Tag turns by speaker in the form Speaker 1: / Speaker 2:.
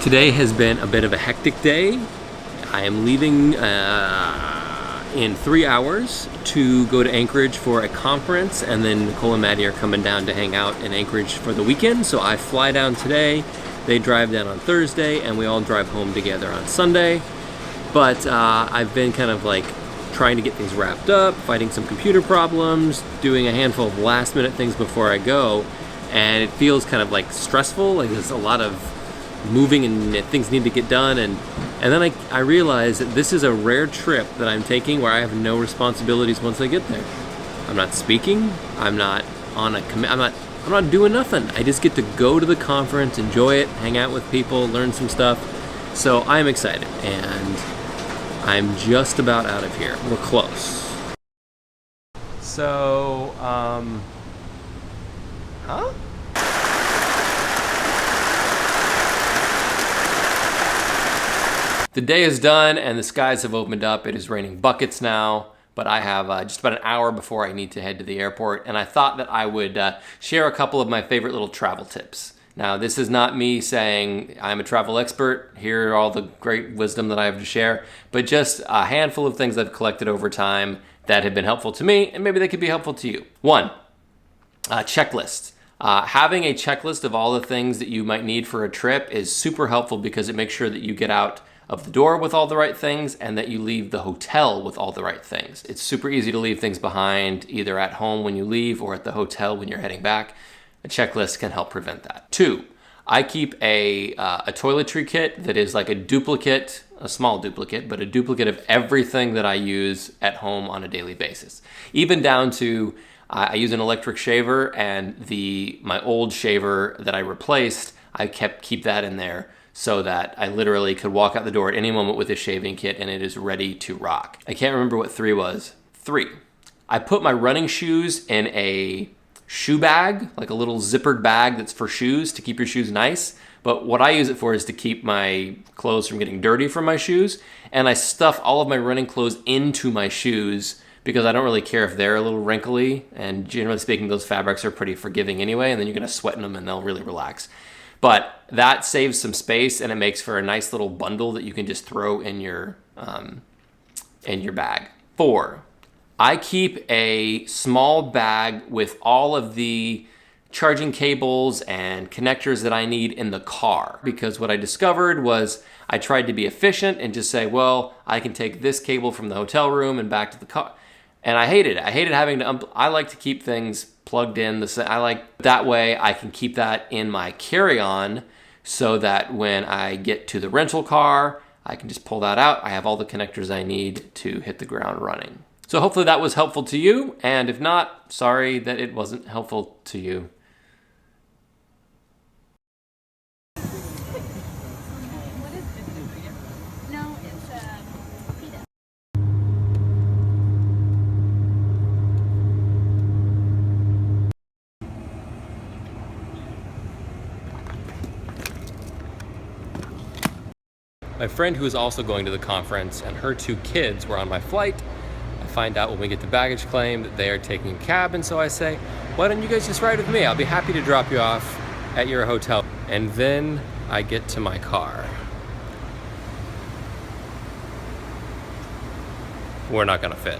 Speaker 1: Today has been a bit of a hectic day. I am leaving in 3 hours to go to Anchorage for a conference, and then Nicole and Maddie are coming down to hang out in Anchorage for the weekend. So I fly down today, they drive down on Thursday, and we all drive home together on Sunday. But I've been kind of like trying to get things wrapped up, fighting some computer problems, doing a handful of last minute things before I go, and it feels kind of like stressful, like there's a lot of moving and things need to get done, and then I realized that this is a rare trip that I'm taking where I have no responsibilities once I get there. I'm not speaking, I'm not on a I'm not doing nothing. I just get to go to the conference, enjoy it, hang out with people, learn some stuff. So I'm excited, and I'm just about out of here. We're close. So, The day is done and the skies have opened up. It is raining buckets now, but I have just about an hour before I need to head to the airport, and I thought that I would share a couple of my favorite little travel tips. Now, this is not me saying I'm a travel expert, here are all the great wisdom that I have to share, but just a handful of things I've collected over time that have been helpful to me, and maybe they could be helpful to you. One, checklists. Having a checklist of all the things that you might need for a trip is super helpful because it makes sure that you get out of the door with all the right things and that you leave the hotel with all the right things. It's super easy to leave things behind either at home when you leave or at the hotel when you're heading back. A checklist can help prevent that. Two, I keep a toiletry kit that is like a duplicate, a small duplicate, but a duplicate of everything that I use at home on a daily basis. Even down to, I use an electric shaver, and my old shaver that I replaced, I keep that in there so that I literally could walk out the door at any moment with a shaving kit and it is ready to rock. I can't remember what three was. Three, I put my running shoes in a shoe bag, like a little zippered bag that's for shoes to keep your shoes nice. But what I use it for is to keep my clothes from getting dirty from my shoes. And I stuff all of my running clothes into my shoes because I don't really care if they're a little wrinkly. And generally speaking, those fabrics are pretty forgiving anyway. And then you're gonna sweat in them and they'll really relax. But that saves some space and it makes for a nice little bundle that you can just throw in your bag. Four, I keep a small bag with all of the charging cables and connectors that I need in the car, because what I discovered was I tried to be efficient and just say, well, I can take this cable from the hotel room and back to the car. And I hated it. I hated having to, I like to keep things plugged in. That way I can keep that in my carry-on so that when I get to the rental car, I can just pull that out. I have all the connectors I need to hit the ground running. So hopefully that was helpful to you, and if not, sorry that it wasn't helpful to you. My friend who is also going to the conference and her 2 kids were on my flight. I find out when we get to baggage claim that they are taking a cab, and so I say, why don't you guys just ride with me? I'll be happy to drop you off at your hotel. And then I get to my car. We're not gonna fit.